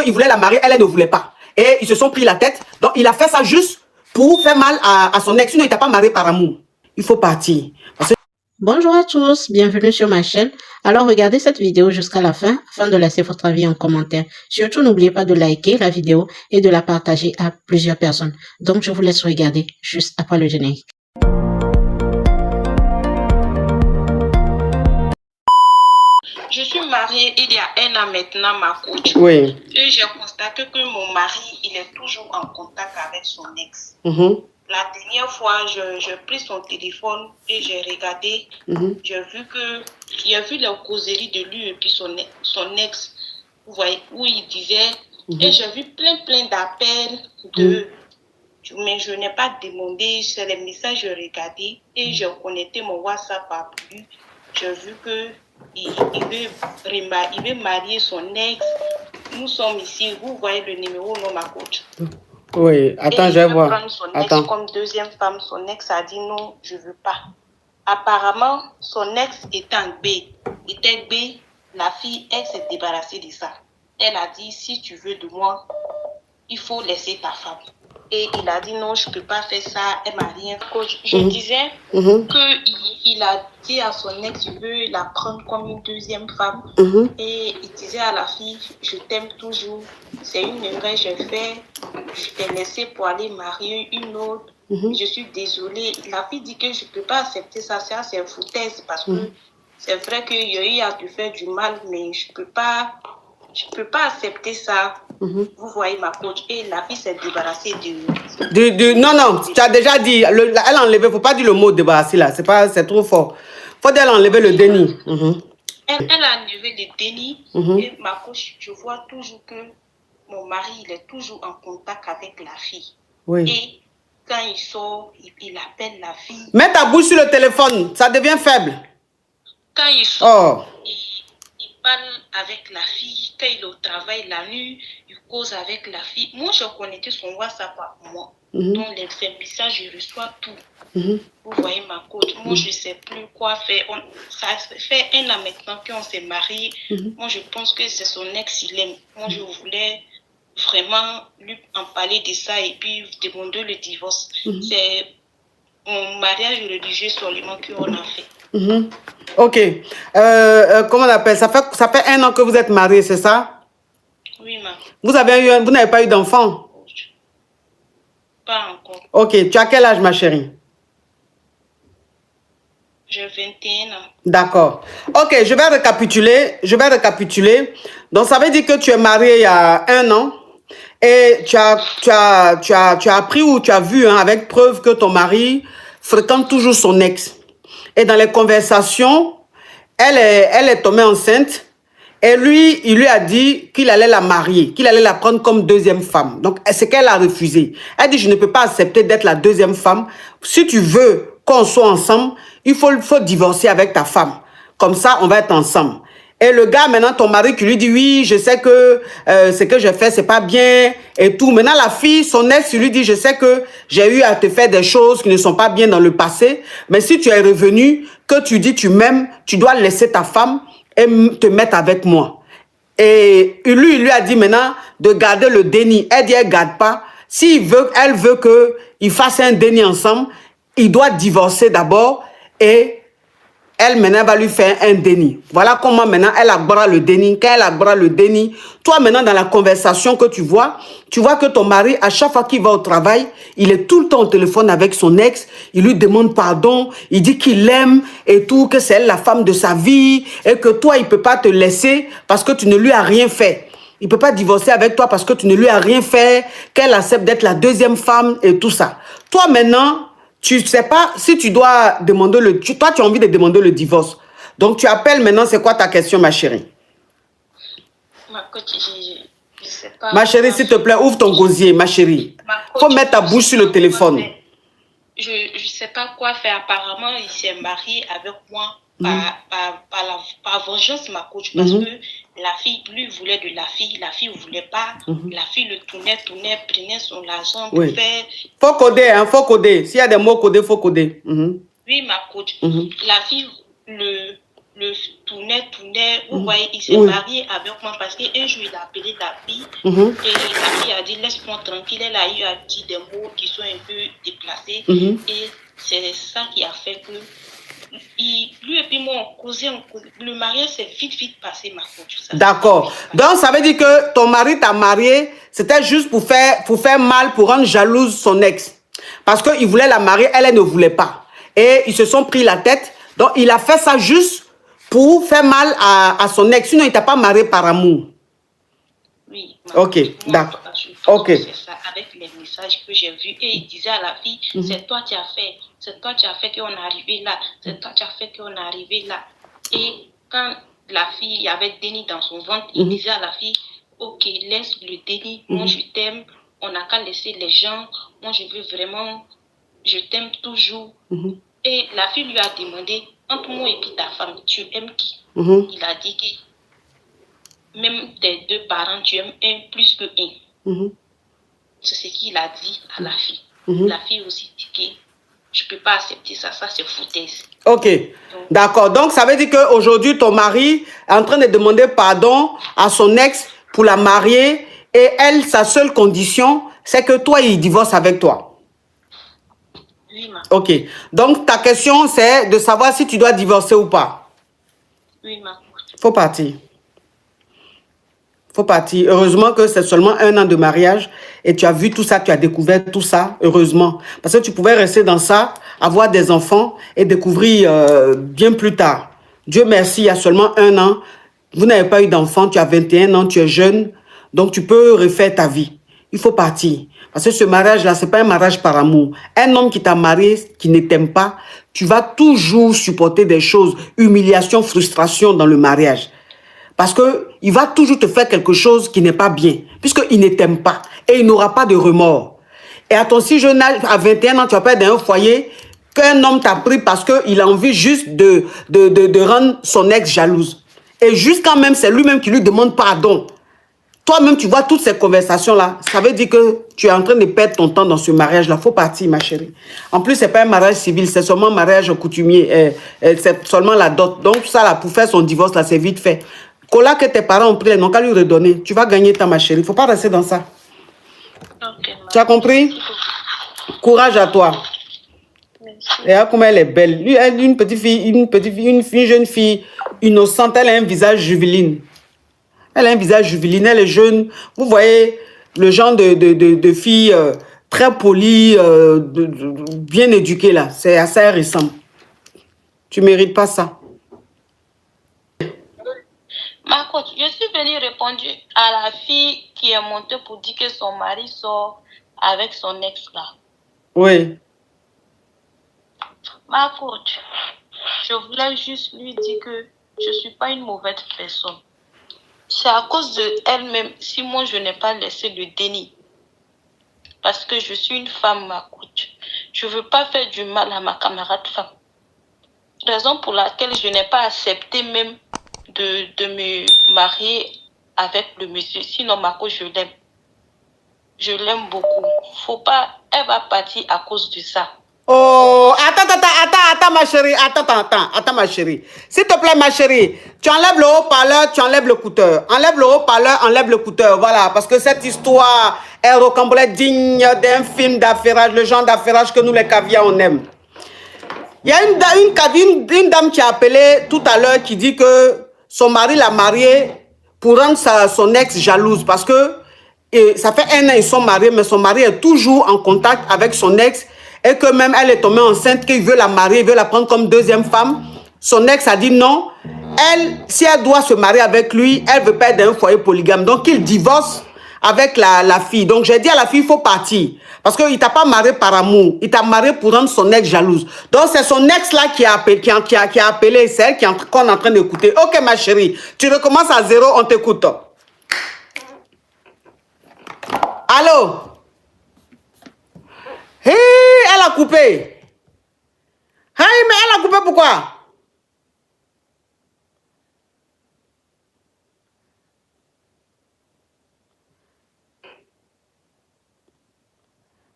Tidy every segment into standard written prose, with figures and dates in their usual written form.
qu'il voulait la marier, elle ne voulait pas. Et ils se sont pris la tête. Donc, il a fait ça juste pour faire mal à son ex. Sinon, il n'était pas marié par amour. Il faut partir. Parce que... Bonjour à tous, bienvenue sur ma chaîne. Alors regardez cette vidéo jusqu'à la fin afin de laisser votre avis en commentaire. Surtout n'oubliez pas de liker la vidéo et de la partager à plusieurs personnes. Donc je vous laisse regarder juste après le générique. Je suis mariée il y a 1 an maintenant, ma coach. Oui. Et j'ai constaté que mon mari, il est toujours en contact avec son ex. La dernière fois, j'ai pris son téléphone et j'ai regardé. J'ai vu les causeries de lui et puis son ex, vous voyez, où il disait. Et j'ai vu plein d'appels mais je n'ai pas demandé, c'est les messages que j'ai regardés et j'ai connecté mon WhatsApp à lui. J'ai vu que il veut marier son ex. Nous sommes ici. Vous voyez le numéro, non, ma coach? Oui, attends, je vais voir. Prendre son ex comme deuxième femme. Son ex a dit non, je ne veux pas. Apparemment, son ex était en B. La fille, elle s'est débarrassée de ça. Elle a dit, si tu veux de moi, il faut laisser ta femme. Et il a dit non, je ne peux pas faire ça, elle m'a rien. Je disais qu'il a dit à son ex, il veut la prendre comme une deuxième femme. Et il disait à la fille, je t'aime toujours, c'est une erreur que j'ai fait, je t'ai laissé pour aller marier une autre. Je suis désolée. La fille dit que je ne peux pas accepter ça, c'est une foutaise parce que c'est vrai qu'il y a eu à te faire du mal, mais je ne peux pas accepter ça. Vous voyez ma coach. Et la fille s'est débarrassée non, tu as déjà dit. Elle a enlevé. Il ne faut pas dire le mot débarrasser là. C'est trop fort. Il faut dire elle a enlevé le déni. Elle a enlevé le déni. Et ma coach, je vois toujours que mon mari, il est toujours en contact avec la fille. Oui. Et quand il sort, il appelle la fille. Mets ta bouche sur le téléphone. Ça devient faible. Quand il sort, il parle avec la fille. Quand il est au travail la nuit, il cause avec la fille. Moi, je connecté son WhatsApp à moi. Donc, les messages, je reçois tout. Vous voyez ma coach. Moi, je ne sais plus quoi faire. Ça fait 1 an maintenant qu'on s'est mariés. Moi, je pense que c'est son ex, il aime. Moi, je voulais vraiment lui en parler de ça et puis demander le divorce. C'est mon mariage religieux seulement qu'on a fait. Ok. Comment on appelle ça? Ça fait 1 an que vous êtes mariés, c'est ça? Oui, ma. Vous n'avez pas eu d'enfant? Pas encore. Ok. Tu as quel âge, ma chérie? J'ai 21 ans. D'accord. Ok, je vais récapituler. Donc, ça veut dire que tu es marié il y a 1 an et tu as appris ou tu as vu avec preuve que ton mari fréquente toujours son ex. Et dans les conversations, elle est tombée enceinte et lui, il lui a dit qu'il allait la marier, qu'il allait la prendre comme deuxième femme. Donc, c'est qu'elle a refusé. Elle dit, je ne peux pas accepter d'être la deuxième femme. Si tu veux qu'on soit ensemble, il faut divorcer avec ta femme. Comme ça, on va être ensemble. Et le gars, maintenant, ton mari qui lui dit, oui, je sais que ce que je fais, c'est pas bien et tout. Maintenant, la fille, son ex, lui dit, je sais que j'ai eu à te faire des choses qui ne sont pas bien dans le passé. Mais si tu es revenu, que tu dis tu m'aimes, tu dois laisser ta femme et te mettre avec moi. Et lui, il lui a dit maintenant de garder le déni. Elle dit, elle ne garde pas. Elle veut qu'ils fassent un déni ensemble, il doit divorcer d'abord et elle maintenant va lui faire un déni. Voilà comment maintenant elle agbara le déni. Quand elle agbara le déni, toi maintenant dans la conversation que tu vois que ton mari, à chaque fois qu'il va au travail, il est tout le temps au téléphone avec son ex, il lui demande pardon, il dit qu'il l'aime et tout, que c'est elle la femme de sa vie et que toi il ne peut pas te laisser parce que tu ne lui as rien fait. Il ne peut pas divorcer avec toi parce que tu ne lui as rien fait, qu'elle accepte d'être la deuxième femme et tout ça. Toi maintenant, tu ne sais pas si tu dois demander toi, tu as envie de demander le divorce. Donc, tu appelles maintenant, c'est quoi ta question, ma chérie? Ma coach, je ne sais pas. Ma chérie, s'il te plaît, ouvre ton gosier, ma chérie. Il faut mettre ta bouche sur le téléphone. Je ne sais pas quoi faire. Apparemment, il s'est marié avec moi par vengeance, ma coach. Parce que la fille, lui, voulait de la fille ne voulait pas. La fille le tournait, prenait son argent pour faire. Faut coder, hein, faut coder. S'il y a des mots codés, faut coder. Oui, ma coach. La fille le tournait. Vous voyez, il s'est marié avec moi parce qu'un jour, il a appelé la fille et la fille a dit laisse-moi tranquille. Elle a eu à dire des mots qui sont un peu déplacés et c'est ça qui a fait que lui et puis moi, on causait. Le mariage s'est vite passé, ma coach. D'accord. Donc, ça veut dire que ton mari t'a marié, c'était juste pour faire mal, pour rendre jalouse son ex. Parce qu'il voulait la marier, elle ne voulait pas. Et ils se sont pris la tête. Donc, il a fait ça juste pour faire mal à son ex. Sinon, il ne t'a pas marié par amour. Oui. Ok, d'accord. Ok. C'est ça, avec les messages que j'ai vus. Et il disait à la fille, c'est toi qui as fait. C'est toi qui as fait qu'on est arrivé là. C'est toi qui as fait qu'on est arrivé là. Et quand la fille, il y avait déni dans son ventre, il disait à la fille, ok, laisse le déni. Moi, je t'aime. On n'a qu'à laisser les gens. Moi, je veux vraiment, je t'aime toujours. Et la fille lui a demandé, entre moi et puis ta femme, tu aimes qui? Il a dit que même tes deux parents, tu aimes un plus que un. C'est ce qu'il a dit à la fille. La fille aussi dit que je ne peux pas accepter ça, ça c'est foutaise. Ok, d'accord. Donc ça veut dire qu'aujourd'hui, ton mari est en train de demander pardon à son ex pour la marier et elle, sa seule condition, c'est que toi, il divorce avec toi. Oui, ma. Ok, donc ta question, c'est de savoir si tu dois divorcer ou pas. Oui, ma. Faut partir. Faut partir. Heureusement que c'est seulement 1 an de mariage et tu as vu tout ça, tu as découvert tout ça, heureusement. Parce que tu pouvais rester dans ça, avoir des enfants et découvrir bien plus tard. Dieu merci, il y a seulement 1 an. Vous n'avez pas eu d'enfant, tu as 21 ans, tu es jeune. Donc tu peux refaire ta vie. Il faut partir. Parce que ce mariage-là, ce n'est pas un mariage par amour. Un homme qui t'a marié, qui ne t'aime pas, tu vas toujours supporter des choses, humiliation, frustration dans le mariage. Parce qu'il va toujours te faire quelque chose qui n'est pas bien, puisqu'il ne t'aime pas et il n'aura pas de remords. Et à ton si jeune âge, à 21 ans, tu vas pas être dans un foyer qu'un homme t'a pris parce qu'il a envie juste de rendre son ex jalouse. Et jusqu'à même, c'est lui-même qui lui demande pardon. Toi-même, tu vois toutes ces conversations-là. Ça veut dire que tu es en train de perdre ton temps dans ce mariage-là. Il faut partir, ma chérie. En plus, ce n'est pas un mariage civil, c'est seulement un mariage coutumier. C'est seulement la dot. Donc, ça, là, pour faire son divorce, là, c'est vite fait. Cola que tes parents ont pris, ils n'ont qu'à lui redonner. Tu vas gagner ta ma chérie. Il ne faut pas rester dans ça. Okay, tu as compris? Courage à toi. Merci. Et regarde comment elle est belle. Lui, elle, une petite fille, une jeune fille innocente, elle a un visage juvénile. Elle a un visage juvénile, elle est jeune. Vous voyez le genre de fille très polie, bien éduquée là. C'est assez récent. Tu ne mérites pas ça. Ma coach, je suis venue répondre à la fille qui est montée pour dire que son mari sort avec son ex là. Oui. Ma coach, je voulais juste lui dire que je ne suis pas une mauvaise personne. C'est à cause de elle-même si moi je n'ai pas laissé le déni. Parce que je suis une femme, ma coach. Je ne veux pas faire du mal à ma camarade femme. Raison pour laquelle je n'ai pas accepté même de me marier avec le monsieur. Sinon, ma coach, je l'aime. Je l'aime beaucoup. Faut pas, elle va partir à cause de ça. Oh, attends, ma chérie. Attends, ma chérie. S'il te plaît, ma chérie, tu enlèves le haut-parleur, tu enlèves l'écouteur. Enlève le haut-parleur, enlève l'écouteur. Voilà, parce que cette histoire est rocambolesque, digne d'un film d'affairage, le genre d'affairage que nous, les caviars, on aime. Il y a une dame qui a appelé tout à l'heure qui dit que son mari l'a mariée pour rendre son ex jalouse parce que ça fait 1 an ils sont mariés, mais son mari est toujours en contact avec son ex et que même elle est tombée enceinte, qu'il veut la marier, il veut la prendre comme deuxième femme. Son ex a dit non. Elle, si elle doit se marier avec lui, elle veut pas être dans un foyer polygame. Donc il divorce avec la fille. Donc j'ai dit à la fille, il faut partir. Parce qu'il ne t'a pas marié par amour. Il t'a marié pour rendre son ex jalouse. Donc c'est son ex là qui a appelé, c'est elle qu'on est en train d'écouter. Ok ma chérie, tu recommences à 0, on t'écoute. Allô? Hé, elle a coupé. Hey, mais elle a coupé pourquoi?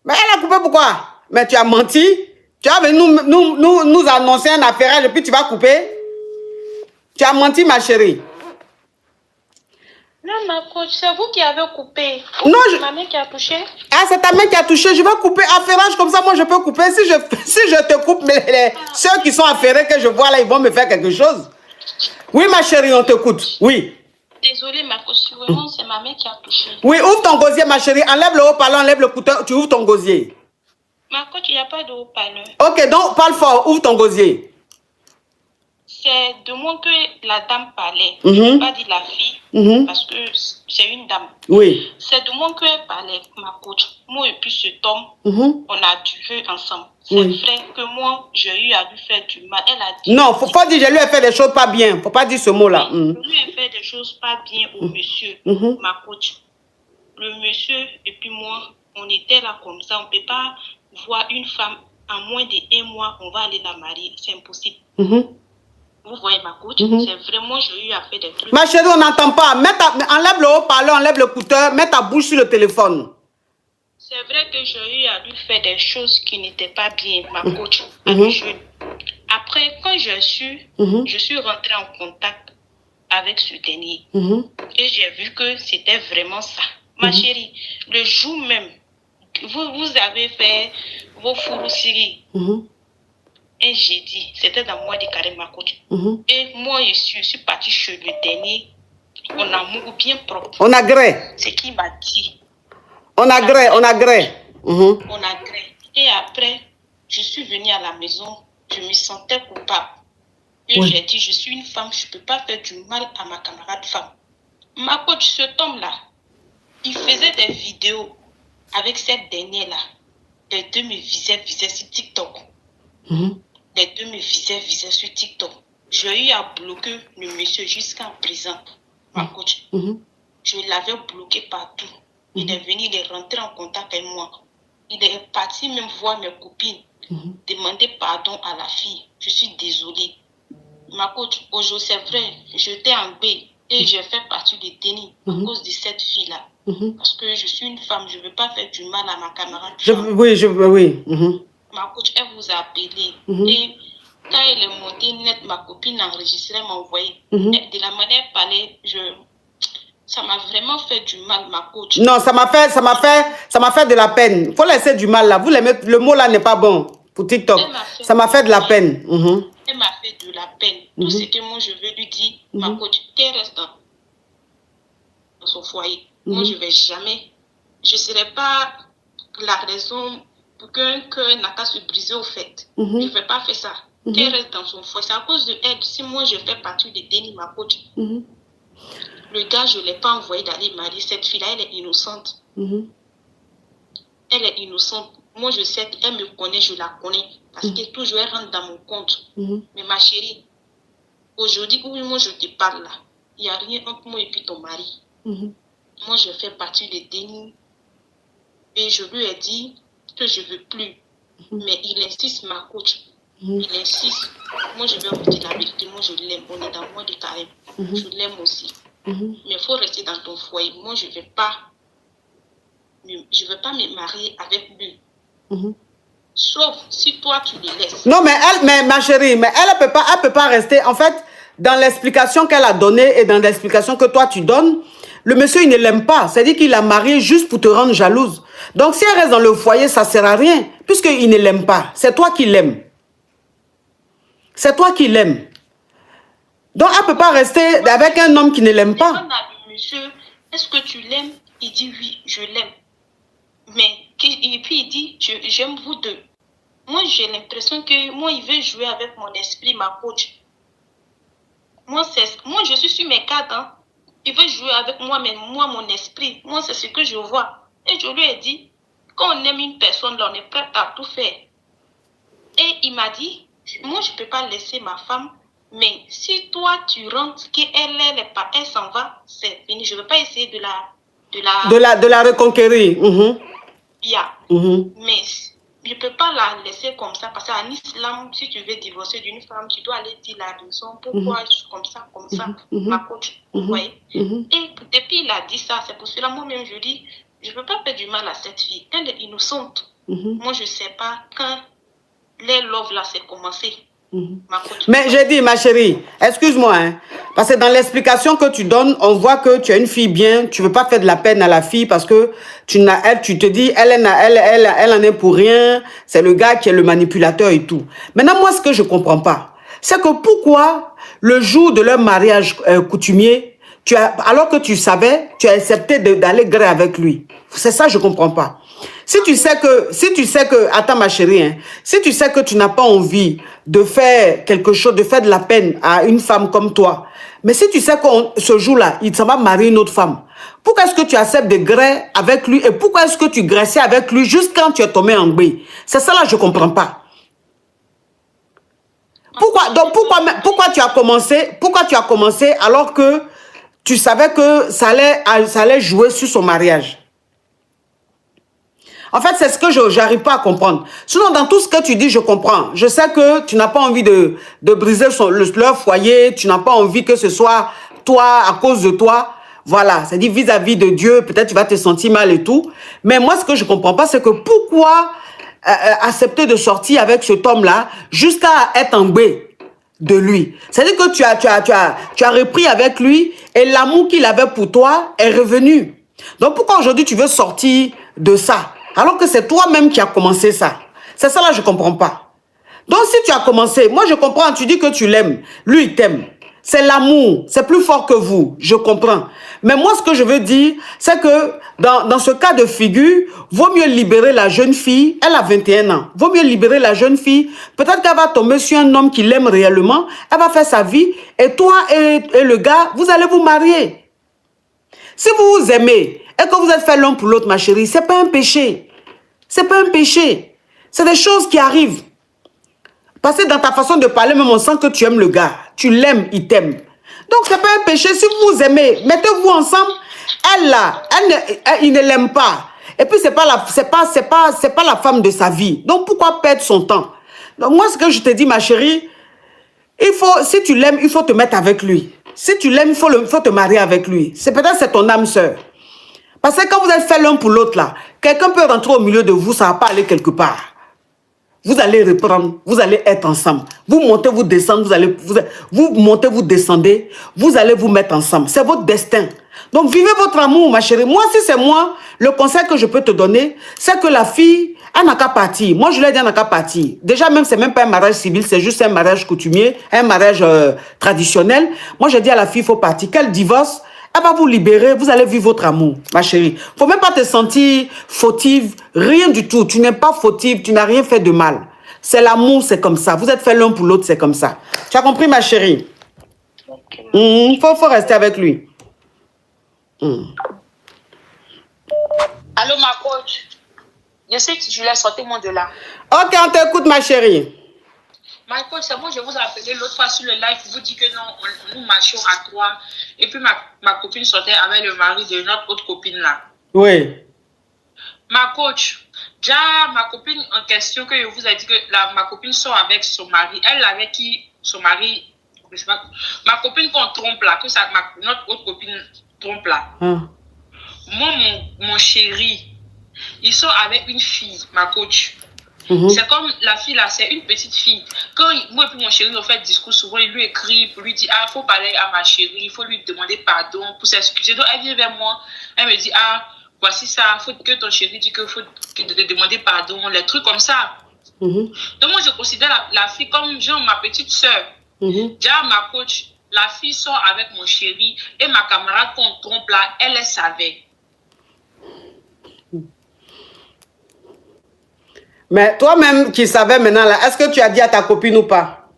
Mais elle a coupé pourquoi? Mais tu as menti. Tu as venu nous annoncer un affairage et puis tu vas couper. Tu as menti, ma chérie. Non, ma coach, c'est vous qui avez coupé. Non, C'est ma main qui a touché. Ah, c'est ta main qui a touché. Je vais couper. Affairage comme ça, moi, je peux couper. Si je te coupe, ceux qui sont affairés que je vois là, ils vont me faire quelque chose. Oui, ma chérie, on t'écoute. Oui. Désolée, ma coach, vraiment, c'est ma main qui a touché. Oui, ouvre ton gosier, ma chérie. Enlève le haut-parleur, enlève le couteau. Tu ouvres ton gosier. Ma coach, il n'y a pas de haut-parleur. Ok, donc parle fort. Ouvre ton gosier. C'est de moi que la dame parlait. Je n'ai pas dit la fille, parce que c'est une dame. Oui. C'est de moi qu'elle parlait, ma coach. Moi et puis cet homme, on a duré ensemble. C'est vrai que moi, j'ai eu à lui faire du mal. Elle a dit... Non, faut pas dire je lui ai fait des choses pas bien. Faut pas dire ce mot-là. Je lui ai fait des choses pas bien au monsieur, ma coach. Le monsieur et puis moi, on était là comme ça. On ne peut pas voir une femme en moins d'1 mois, on va aller la marier. C'est impossible. Vous voyez ma coach, c'est vraiment, j'ai eu à faire des trucs. Ma chérie, on n'entend pas. Enlève le haut-parleur, enlève le couteau, mets ta bouche sur le téléphone. C'est vrai que j'ai eu à lui faire des choses qui n'étaient pas bien, ma coach. Après, quand je suis rentrée en contact avec ce dernier. Et j'ai vu que c'était vraiment ça. Ma chérie, le jour même, vous avez fait vos fourrousseries. Un jeudi, c'était dans le mois de carême, ma coach. Et moi, je suis partie chez le dernier. On a mouru bien propre. On a gré. C'est qui m'a dit. On a gré, on a gré. On a gré. Et après, je suis venue à la maison. Je me sentais coupable. Et j'ai dit, je suis une femme, je ne peux pas faire du mal à ma camarade femme. Ma coach, cet homme-là, il faisait des vidéos avec cette dernière-là. Les deux me visaient sur TikTok. Les deux me visaient sur TikTok. J'ai eu à bloquer le monsieur jusqu'à présent, ma coach. Je l'avais bloqué partout. Il est venu, il est rentré en contact avec moi. Il est parti même voir mes copines, demander pardon à la fille. Je suis désolée. Ma coach, aujourd'hui, c'est vrai, j'étais en B et j'ai fait partie des dénis à cause de cette fille-là. Parce que je suis une femme, je ne veux pas faire du mal à ma camarade. Oui. Ma coach, elle vous a appelé. Et quand elle est montée net, ma copine a enregistré, m'a envoyé. De la manière qu'elle parlait, ça m'a vraiment fait du mal, ma coach. Non, ça m'a fait de la peine. Il faut laisser du mal là. Vous le mot là n'est pas bon pour TikTok. Ça m'a fait de la peine. Elle m'a fait de la peine. Tout ce que moi je veux lui dire, ma coach, qu'elle reste dans son foyer. Moi je ne vais jamais. Je ne serai pas la raison pour qu'un cœur n'a qu'à se briser au fait. Je ne vais pas faire ça. Qu'elle reste dans son foyer. C'est à cause de elle. Si moi je fais partie des dénis, ma coach. Le gars, je ne l'ai pas envoyé d'aller marier cette fille-là. Elle est innocente. Elle est innocente. Moi, je sais qu'elle me connaît, je la connais. Parce que toujours, elle rentre dans mon compte. Mais ma chérie, aujourd'hui, où moi je te parle là, il n'y a rien entre moi et puis ton mari. Moi, je fais partie des dénis. Et je lui ai dit que je ne veux plus. Mais il insiste, ma coach. Il insiste. Moi, je vais vous dire la vérité. Moi, je l'aime. On est dans le mois de carême. Je l'aime aussi. Mais il faut rester dans ton foyer. Moi, je ne vais pas me marier avec lui. Sauf si toi, tu le laisses. Non, mais ma chérie, mais elle ne peut pas rester. En fait, dans l'explication qu'elle a donnée et dans l'explication que toi, tu donnes, le monsieur, il ne l'aime pas. C'est-à-dire qu'il l'a marié juste pour te rendre jalouse. Donc, si elle reste dans le foyer, ça ne sert à rien. Puisqu'il ne l'aime pas. C'est toi qui l'aimes. C'est toi qui l'aimes. Donc, elle ne peut pas rester avec un homme qui ne l'aime pas. Le monsieur, est-ce que tu l'aimes? Il dit oui, je l'aime. Et puis il dit, j'aime vous deux. Moi, j'ai l'impression que moi, il veut jouer avec mon esprit, ma coach. Moi, je suis sur mes cartes. Hein. Il veut jouer avec moi, mais moi, mon esprit. Moi, c'est ce que je vois. Et je lui ai dit, quand on aime une personne, là, on est prêt à tout faire. Et il m'a dit, moi, je ne peux pas laisser ma femme. Mais si toi, tu rentres, elle s'en va, c'est fini. Je ne veux pas essayer de la reconquérir. Mais je ne peux pas la laisser comme ça. Parce qu'en islam, si tu veux divorcer d'une femme, tu dois aller dire la raison. Pourquoi je suis comme ça, ma coach. Vous voyez? Et depuis il a dit ça, c'est pour cela, moi-même, je dis, je ne veux pas faire du mal à cette fille. Elle est innocente. Moi, je ne sais pas quand les love là, c'est commencé. Ma coach. Mais j'ai dit, ma chérie, excuse-moi, hein, parce que dans l'explication que tu donnes, on voit que tu es une fille bien, tu ne veux pas faire de la peine à la fille parce que tu te dis, elle en est pour rien, c'est le gars qui est le manipulateur et tout. Maintenant, moi, ce que je ne comprends pas, c'est que pourquoi le jour de leur mariage coutumier, alors que tu savais, tu as accepté d'aller gré avec lui. C'est ça, je ne comprends pas. Si tu sais que, attends ma chérie, hein, si tu sais que tu n'as pas envie de faire quelque chose, de faire de la peine à une femme comme toi, mais si tu sais que ce jour-là, il s'en va marier une autre femme, pourquoi est-ce que tu acceptes de gré avec lui et pourquoi est-ce que tu graissais avec lui juste quand tu es tombé en bé? C'est ça là, je ne comprends pas. Pourquoi tu as commencé alors que tu savais que ça allait jouer sur son mariage? En fait, c'est ce que je n'arrive pas à comprendre. Sinon, dans tout ce que tu dis, je comprends. Je sais que tu n'as pas envie de briser leur foyer. Tu n'as pas envie que ce soit toi, à cause de toi. Voilà, c'est-à-dire vis-à-vis de Dieu, peut-être tu vas te sentir mal et tout. Mais moi, ce que je ne comprends pas, c'est que pourquoi accepter de sortir avec cet homme-là jusqu'à être en bé de lui. C'est-à-dire que tu as repris avec lui et l'amour qu'il avait pour toi est revenu. Donc, pourquoi aujourd'hui tu veux sortir de ça? Alors que c'est toi-même qui as commencé ça. C'est ça là, je ne comprends pas. Donc, si tu as commencé, moi je comprends, tu dis que tu l'aimes, lui il t'aime. C'est l'amour, c'est plus fort que vous, je comprends. Mais moi, ce que je veux dire, c'est que dans ce cas de figure, vaut mieux libérer la jeune fille, elle a 21 ans, vaut mieux libérer la jeune fille, peut-être qu'elle va tomber sur un homme qui l'aime réellement, elle va faire sa vie, et toi et le gars, vous allez vous marier. Si vous vous aimez, et que vous êtes fait l'un pour l'autre, ma chérie, c'est pas un péché. C'est pas un péché. C'est des choses qui arrivent. Parce que dans ta façon de parler, même on sent que tu aimes le gars. Tu l'aimes, il t'aime. Donc, c'est pas un péché. Si vous vous aimez, mettez-vous ensemble. Elle, là, il ne l'aime pas. Et puis, c'est pas la femme de sa vie. Donc, pourquoi perdre son temps? Donc, moi, ce que je te dis, ma chérie, si tu l'aimes, il faut te mettre avec lui. Si tu l'aimes, il faut te marier avec lui. Peut-être c'est ton âme sœur. Parce que quand vous êtes fait l'un pour l'autre, là, quelqu'un peut rentrer au milieu de vous, ça ne va pas aller quelque part. Vous allez reprendre, vous allez être ensemble. Vous montez, vous descendez, vous montez, vous descendez, vous allez vous mettre ensemble. C'est votre destin. Donc, vivez votre amour, ma chérie. Moi, si c'est moi, le conseil que je peux te donner, c'est que la fille, elle n'a qu'à partir. Moi, je lui ai dit, elle n'a qu'à partir. Déjà, même, c'est même pas un mariage civil, c'est juste un mariage coutumier, un mariage traditionnel. Moi, j'ai dit à la fille, il faut partir. Qu'elle divorce, elle va vous libérer, vous allez vivre votre amour, ma chérie. Il ne faut même pas te sentir fautive, rien du tout. Tu n'es pas fautive, tu n'as rien fait de mal. C'est l'amour, c'est comme ça. Vous êtes fait l'un pour l'autre, c'est comme ça. Tu as compris, ma chérie? Il faut rester avec lui. Allô, ma coach. Je sais que je l'ai sorti moi de là. Ok, on t'écoute, ma chérie. Ma coach, c'est moi, je vous ai appelé l'autre fois sur le live pour vous dire que non, nous marchions à trois. Et puis ma copine sortait avec le mari de notre autre copine là. Oui. Ma coach, déjà ma copine en question que je vous ai dit que ma copine sort avec son mari. Elle avec qui son mari, je sais pas, ma copine qu'on trompe là, que notre autre copine trompe là. Moi, mon chéri, il sort avec une fille, ma coach. C'est comme la fille là, c'est une petite fille. Quand moi et mon chéri nous fait discours, souvent il lui écrit pour lui dire ah, il faut parler à ma chérie, il faut lui demander pardon pour s'excuser. Donc elle vient vers moi, elle me dit ah, voici ça, il faut que ton chéri dise qu'il faut te demander pardon, les trucs comme ça. Donc moi je considère la fille comme genre ma petite soeur. Déjà ma coach, la fille sort avec mon chéri et ma camarade qu'on trompe là, elle savait. Mais toi-même qui savais maintenant, là, est-ce que tu as dit à ta copine ou pas?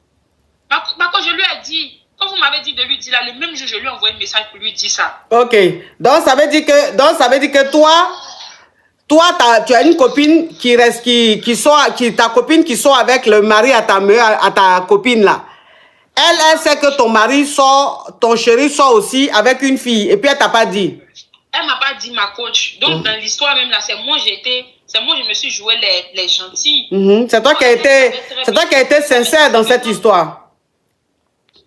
Quand je lui ai dit, quand vous m'avez dit de lui dire là, le même jour, je lui ai envoyé un message pour lui dire ça. Ok. Donc, ça veut dire que toi, tu as une copine ta copine qui sort avec le mari à ta copine là. Elle sait que ton mari sort, ton chéri sort aussi avec une fille. Et puis, elle t'a pas dit. Elle m'a pas dit, ma coach. Donc, dans l'histoire même là, c'est moi, je me suis joué les gentils. C'est toi qui as été sincère dans cette histoire.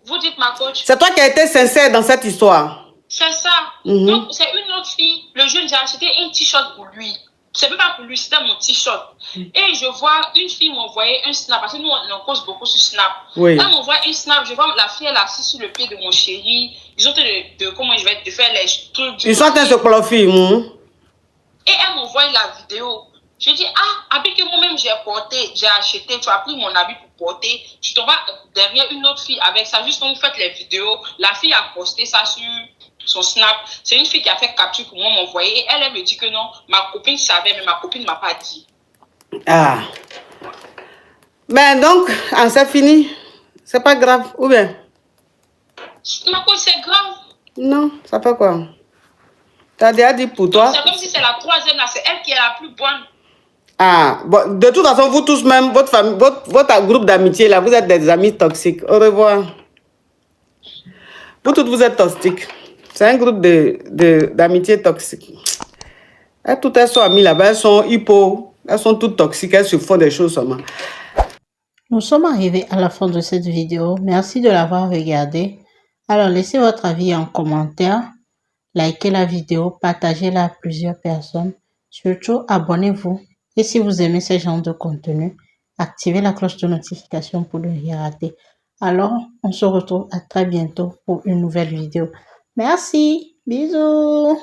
Vous dites, ma coach. C'est toi qui as été sincère dans cette histoire. C'est ça. Donc, c'est une autre fille. Le jeune, j'ai acheté un t-shirt pour lui. C'est même pas pour lui, c'était mon t-shirt. Et je vois une fille m'envoyer un snap, parce que nous, on cause beaucoup sur Snap. Oui. Elle m'envoie un snap, je vois la fille, elle est assise sur le pied de mon chéri. Ils ont comment je vais te faire les trucs. Ils sont en train de se cloffer. Et elle m'envoie la vidéo. Je dis, habit que moi-même j'ai porté, j'ai acheté, tu as pris mon habit pour porter, tu te vas derrière une autre fille avec ça, juste quand vous faites les vidéos, la fille a posté ça sur son Snap. C'est une fille qui a fait capture pour moi m'envoyer. Elle me dit que non, ma copine savait, mais ma copine ne m'a pas dit. Ah. Ben donc, c'est fini. C'est pas grave, ou bien? Ma copine, c'est grave. Non, ça fait quoi? T'as déjà dit pour toi? C'est comme si c'est la troisième là, c'est elle qui est la plus bonne. Ah, bon, de toute façon, vous tous même, votre famille, votre groupe d'amitié là, vous êtes des amis toxiques. Au revoir. Vous toutes, vous êtes toxiques. C'est un groupe d'amitié toxique. Toutes elles sont amies là-bas, elles sont hypo, elles sont toutes toxiques, elles se font des choses seulement. Nous sommes arrivés à la fin de cette vidéo. Merci de l'avoir regardée. Alors, laissez votre avis en commentaire. Likez la vidéo, partagez-la à plusieurs personnes. Surtout, abonnez-vous. Et si vous aimez ce genre de contenu, activez la cloche de notification pour ne rien rater. Alors, on se retrouve à très bientôt pour une nouvelle vidéo. Merci. Bisous.